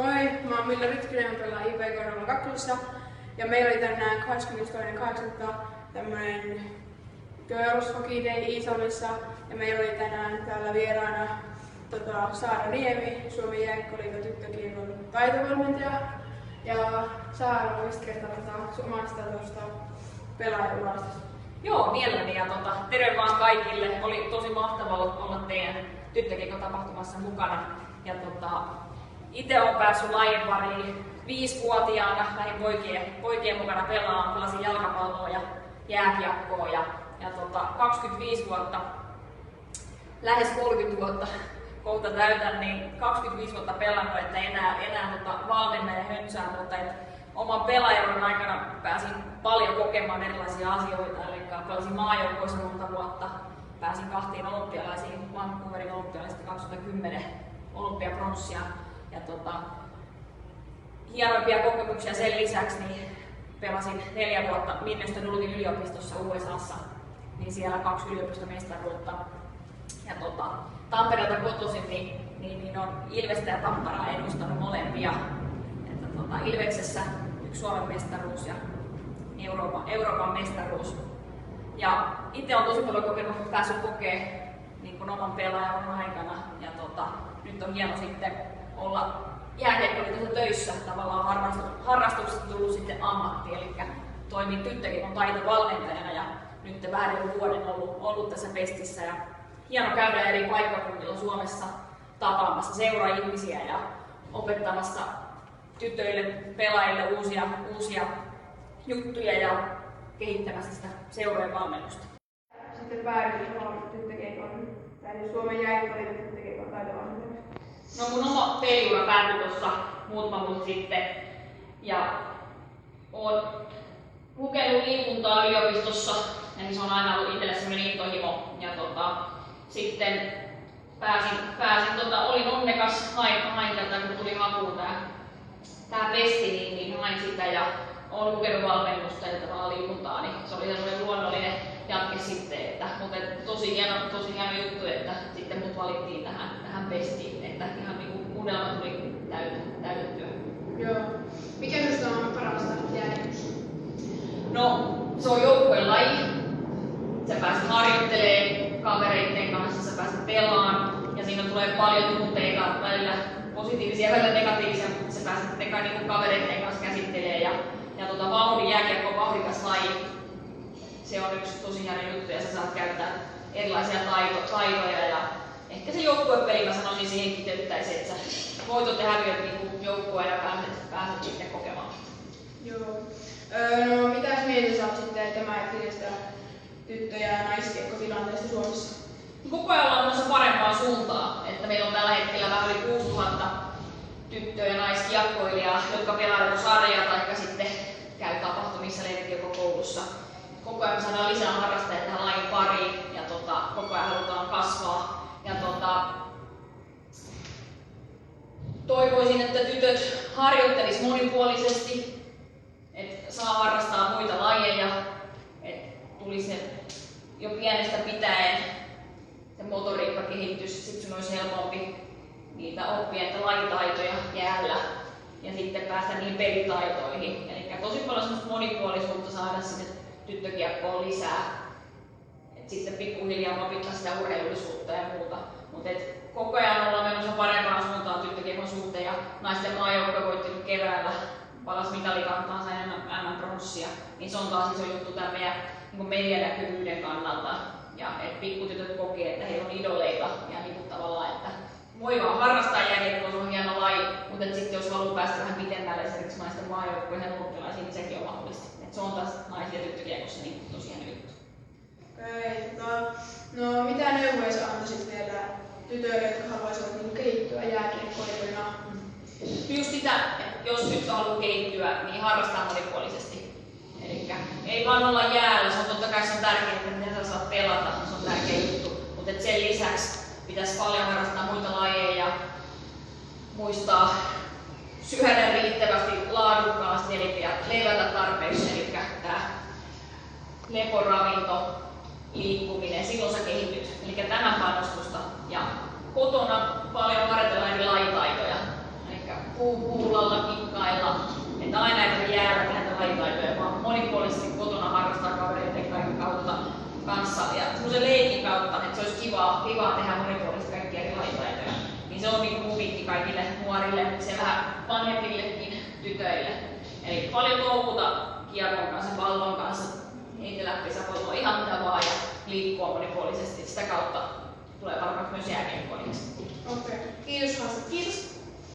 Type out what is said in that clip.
Moi, mä oon Milla Rytkynen, mä pelaan IPK 02 ja meillä oli tänään 22.8. tämmönen Girls Hockey Day Iisalmessa ja meillä oli tänään täällä vieraana Saara Niemi, Suomen Jääkiekko-liiton tyttökiekon taitovalmentaja. Ja Saara, voisit kertoa omasta pelaajaurasta? Joo, mielelläni ja terve vaan kaikille. Oli tosi mahtavaa olla teidän tyttökiekon tapahtumassa mukana. Ja itse olen päässyt lajin pariin 5-vuotiaana, lähdin poikien mukana pelaamaan, pelasin jalkapalloa ja jääkiekkoa ja 25 vuotta, lähes 30 vuotta kohta täytän, niin 25 vuotta pelannut, että enää valmennaja hönsää, mutta oman pelaajan aikana pääsin paljon kokemaan erilaisia asioita, eli pelasin maajoukkoissa monta vuotta, pääsin 2 olympialaisiin, Vancouverin olympialaisista 2010 olympiapronssia ja hienoimpia kokemuksia sen lisäksi niin pelasin 4 vuotta Minnesota Dulutin yliopistossa USAssa, niin siellä 2 yliopistomestaruutta ja Tampereelta kotoisin niin on Ilvestä ja Tapparaa edustanut molempia. Että Ilveksessä 1 Suomen mestaruus ja Euroopan mestaruus. Ja itse olen tosi paljon kokenut, päässyt kokemaan niin oman pelaajan aikana. Ja nyt on hieno sitten olla jääkiekkoliitossa töissä. Tavallaan harrastuksesta tullut sitten ammatti, eli toimin tyttökiekon taitovalmentajana ja nyt vähän jo vuoden ollut tässä Pestissä. Ja hieno käydä eri paikkakunnilla Suomessa tapaamassa seura-ihmisiä ja opettamassa tytöille, pelaajille uusia juttuja ja kehittämässä sitä seurojen valmennusta. Sitten päädyit tyttökiekon, tai Suomen Jääkiekko-liiton tyttökiekon taitovalmentajaksi. No mun oma peliura päätyi tuossa muutama vuosi sitten ja olen lukenut liikuntaa yliopistossa, eli se on aina ollut itselle sellainen intohimo. Ja sitten olin onnekas, hain tätä, kun tuli hakuun tää Pesti, niin hain sitä ja olen lukenut valmennusta ja tavallaan liikuntaa, niin se oli sellainen luonnollinen jatke sitten, mutta tosi hieno juttu, että sitten mut valittiin tähän Pestiin, että ihan niinku unelma tuli täytettyä. Joo. Mikä sinusta on parasta jääkiekossa? No, se on joukkueen laji. Sä pääset harjoittelemaan kavereiden kanssa, sä pääset pelaamaan ja siinä tulee paljon tunteita, välillä positiivisia ja välillä negatiivisia, mutta sä pääset niin kavereiden kanssa käsittelemään ja vauhdin jääkiekko on vauhdikas laji. Se on yksi tosi hieno juttu ja sä saat käyttää erilaisia taitoja ja ehkä se joukkuepeli, mä sanoisin siihen kiteyttäisiin, että sä voitot ja häviöt niin joukkueen ja pääset sitten kokemaan. Joo. No mitäs mieltä sä oot sitten tämänhetkisestä tyttö- ja naiskiekkotilanteesta Suomessa? Koko ajan ollaan menossa parempaan suuntaan, että meillä on tällä hetkellä vähän yli 6000 tyttö- ja naiskiekkoilijaa, jotka pelaa sarjaa tai sitten käy tapahtumissa leirikiekokoulussa. Koko ajan saadaan lisää harrastajia tähän lajin pariin ja koko ajan halutaan kasvaa. Ja toivoisin, että tytöt harjoittelis monipuolisesti, että saa harrastaa muita lajeja, että tulisi jo pienestä pitäen se motoriikkakehitys, sitten sun olisi helpompi niitä oppia että lajitaitoja jäällä ja sitten päästä niihin pelitaitoihin. Eli tosi paljon semmoista monipuolisuutta saada sinne tyttökiekkoon lisää. Et sitten pikkuhiljaa opittaa sitä urheilullisuutta ja muuta. Mutta koko ajan ollaan menossa parempaan suuntaan tyttökiekon suhteen ja naisten maajoukkue voitti nyt keväällä. Palas mitalikantaansa MM-pronssia, niin se on taas iso juttu tämän meidän niin medianäkyvyyden kannalta. Ja että pikkutytöt kokee, että heillä on idoleita ja niin tavallaan, että voi vaan harrastaa jääkiekkoa, se on hieno laji, mutta sitten jos haluaa päästä vähän pitemmälle esimerkiksi naisten maajoukkueen olympialaisiin, niin sekin on mahdollista. Et se on taas naisia tyttökiekossa niin tosi hieno juttu. Okei, no mitä neuvoja sä antaisit vielä tytöille, jotka haluaisivat kehittyä jääkiekkoilijoina? Just sitä, että jos nyt haluaa kehittyä, niin harrastaa monipuolisesti. Elikkä ei vaan olla jäällä, se on totta kai se on tärkeää, että miten sä saat pelata, se on tärkeä juttu. Mutta sen lisäksi pitäisi paljon harrastaa muita lajeja ja muistaa syödä riittävästi laadukkaasti eli levätä tarpeeksi. Eli tää leporavinto, liikkuminen, silloin sä kehityt. Eli tähän panostusta ja kotona paljon harjoitellaan eri lajitaitoja. Eli puulalla kikkailla. Että aina ei tarvitse jäädä tehdä lajitaitoja, vaan monipuolisesti kotona harrastaa kavereiden kautta kanssa ja semmoisen leikin kautta, että se olisi kivaa tehdä monipuolisesti kaikkia eri lajitaitoja. Niin se on niin kuin vinkki kaikille nuorille, se vähän vanhemmillekin tytöille. Eli paljon touhuta kiekon kanssa, pallon kanssa, heitellä pesäpalloa ihan mitä vaan ja liikkua monipuolisesti. Sitä kautta tulee varmaan myös jääkiekkoilijaksi. Okei. Kiitos haastattelusta. Kiitos.